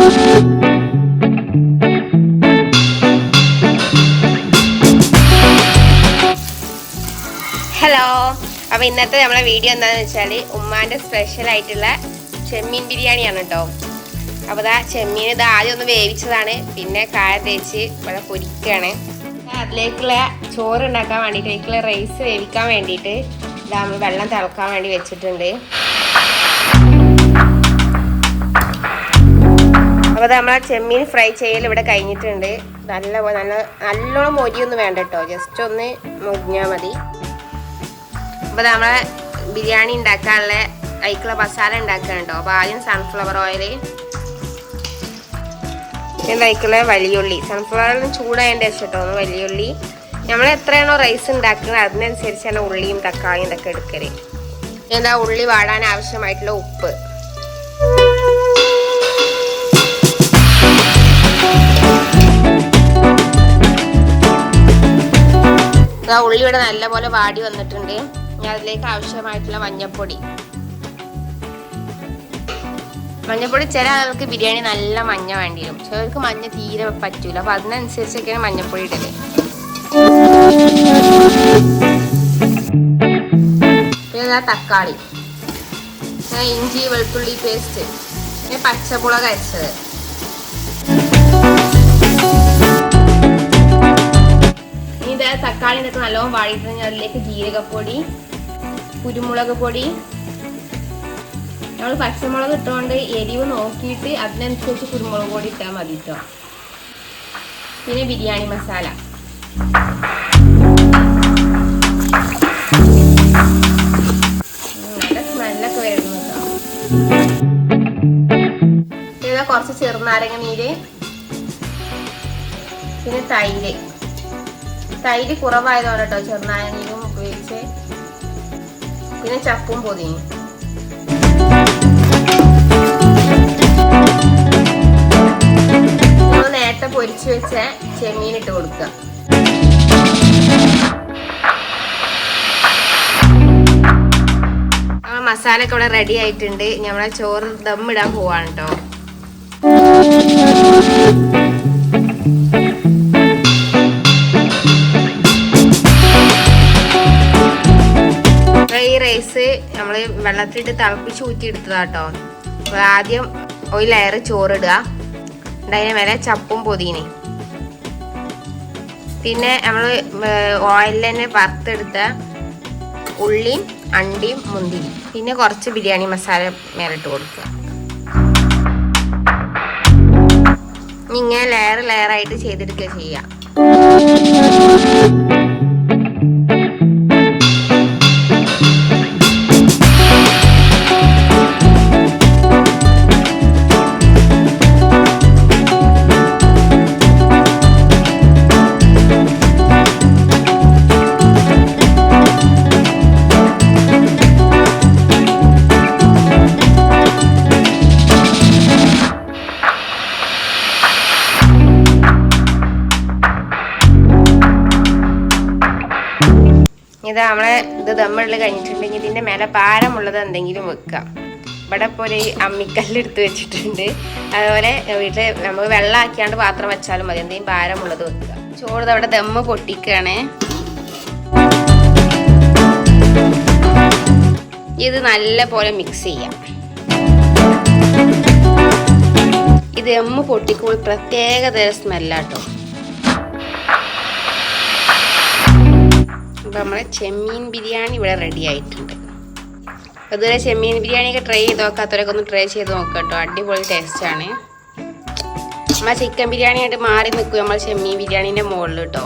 Hello, അപ്പോൾ ഇന്നത്തെ നമ്മളെ വീഡിയോ എന്താണെന്ന് വെച്ചാൽ ഉമ്മാൻ്റെ സ്പെഷ്യലായിട്ടുള്ള ചെമ്മീൻ ബിരിയാണിയാണ് കേട്ടോ. അപ്പോൾ ഇതാ ചെമ്മീൻ ഇത് ആദ്യം ഒന്ന് വേവിച്ചതാണ്, പിന്നെ കായ തേച്ച് ഇവിടെ പൊരിക്കുകയാണ്. അതിലേക്കുള്ള ചോറ് ഉണ്ടാക്കാൻ വേണ്ടിയിട്ട്, അതിലേക്കുള്ള റൈസ് വേവിക്കാൻ വേണ്ടിയിട്ട് ഇതാ നമ്മൾ വെള്ളം തിളക്കാൻ വേണ്ടി വെച്ചിട്ടുണ്ട്. അപ്പോൾ നമ്മളെ ചെമ്മീൻ ഫ്രൈ ചെയ്യൽ ഇവിടെ കഴിഞ്ഞിട്ടുണ്ട്. നല്ലോണം മൊരിയൊന്നും വേണ്ട കേട്ടോ, ജസ്റ്റ് ഒന്ന് മൊരിഞ്ഞാൽ മതി. അപ്പോൾ നമ്മളെ ബിരിയാണി ഉണ്ടാക്കാനുള്ള അതിലേക്കുള്ള മസാല ഉണ്ടാക്കാനുണ്ടോ. അപ്പോൾ ആദ്യം സൺഫ്ലവർ ഓയിൽ, അതിലേക്കുള്ള വലിയുള്ളി, സൺഫ്ലവർ ഓയിൽ ചൂടായതിൻ്റെ ശേഷം കേട്ടോ ഒന്ന് വലിയുള്ളി. നമ്മൾ എത്രയാണോ റൈസ് ഉണ്ടാക്കുന്നത് അതിനനുസരിച്ചാണ് ഉള്ളിയും തക്കാളിയും ഇതൊക്കെ എടുക്കല്. എന്താ ഉള്ളി വാടാൻ ആവശ്യമായിട്ടുള്ള ഉപ്പ്, ഉള്ളി ഇവിടെ നല്ലപോലെ വാടി വന്നിട്ടുണ്ട്. അതിലേക്ക് ആവശ്യമായിട്ടുള്ള മഞ്ഞൾപ്പൊടി. ചില ആൾക്ക് ബിരിയാണി നല്ല മഞ്ഞ വേണ്ടി വരും, ചിലർക്ക് മഞ്ഞ തീരെ പറ്റൂല. അപ്പൊ അതിനനുസരിച്ചൊക്കെയാണ് മഞ്ഞൾപ്പൊടി ഇടല്. പിന്നെ തക്കാളി, ഇഞ്ചി വെളുത്തുള്ളി പേസ്റ്റ്, പിന്നെ പച്ചമുളക് അരച്ചത്. ഇനി തക്കാളി ഇതൊക്കെ നല്ലോണം വാടിയിട്ട് അതിലേക്ക് ജീരകപ്പൊടി, കുരുമുളക് പൊടി. നമ്മൾ പച്ചമുളക് ഇട്ടുകൊണ്ട് എരിവ് നോക്കിയിട്ട് അതിനനുസരിച്ച് കുരുമുളക് പൊടി ഇട്ടാൽ മതി കേട്ടോ. പിന്നെ ബിരിയാണി മസാല, നല്ല സ്മെല്ലൊക്കെ വരുന്നു കേട്ടോ. പിന്നെ കുറച്ച് ചെറുനാരങ്ങ നീര്, പിന്നെ തൈര് കുറവായതുകൊണ്ട് കേട്ടോ ചെറുനാരങ്ങ നീരും ഉപയോഗിച്ച്. പിന്നെ ചപ്പും പൊതിയും. നമ്മൾ നേരത്തെ പൊരിച്ചു വെച്ച ചെമ്മീൻ ഇട്ട് കൊടുക്കുക. മസാല ഒക്കെ ഇവിടെ റെഡി ആയിട്ടുണ്ട്. നമ്മളെ ചോറ് ദമ്മിടാൻ പോവാണ് കേട്ടോ. ഈ റൈസ് നമ്മൾ വെള്ളത്തിലിട്ട് തിളപ്പിച്ച് ഊറ്റിയെടുത്തതാട്ടോ. അപ്പോൾ ആദ്യം ഒരു ലെയർ ചോറിടുക, അതിന് മേലെ ചപ്പും പൊതിനെ, പിന്നെ നമ്മൾ ഓയിലിൽ തന്നെ വറുത്തെടുത്ത ഉള്ളിയും അണ്ടിയും മുന്തിരി, പിന്നെ കുറച്ച് ബിരിയാണി മസാല മേലിട്ട് കൊടുക്കുക. ഇങ്ങനെ ലെയറായിട്ട് ചെയ്തെടുക്കുക ചെയ്യാം. ഇത് നമ്മളെ ദമ്മിടൽ കഴിഞ്ഞിട്ടുണ്ടെങ്കിൽ ഇതിൻ്റെ മേലെ ഭാരമുള്ളത് എന്തെങ്കിലും വെക്കാം. ഇവിടെ ഇപ്പോൾ ഒരു അമ്മിക്കല്ലെടുത്ത് വെച്ചിട്ടുണ്ട്. അതുപോലെ വീട്ടിൽ നമുക്ക് വെള്ളം ആക്കിയാണ്ട് പാത്രം വെച്ചാലും മതി, എന്തെങ്കിലും ഭാരമുള്ളത് വെക്കുക. ചോറ് അവിടെ ദമ്മ് പൊട്ടിക്കുകയാണ്. ഇത് നല്ല പോലെ മിക്സ് ചെയ്യാം. ഇത് ദമ്മ് പൊട്ടിക്കുമ്പോൾ പ്രത്യേക തരം സ്മെല്ലാട്ടോ. അപ്പോൾ നമ്മളെ ചെമ്മീൻ ബിരിയാണി ഇവിടെ റെഡി ആയിട്ടുണ്ട്. അതുവരെ ചെമ്മീൻ ബിരിയാണിയൊക്കെ ട്രൈ ചെയ്ത് നോക്കാത്തവരൊക്കെ ഒന്ന് ട്രൈ ചെയ്ത് നോക്കാം കേട്ടോ, അടിപൊളി ടേസ്റ്റാണ്. നമ്മൾ ചിക്കൻ ബിരിയാണി ആയിട്ട് മാറി നിൽക്കും നമ്മൾ ചെമ്മീൻ ബിരിയാണീൻ്റെ മുകളിൽ കേട്ടോ.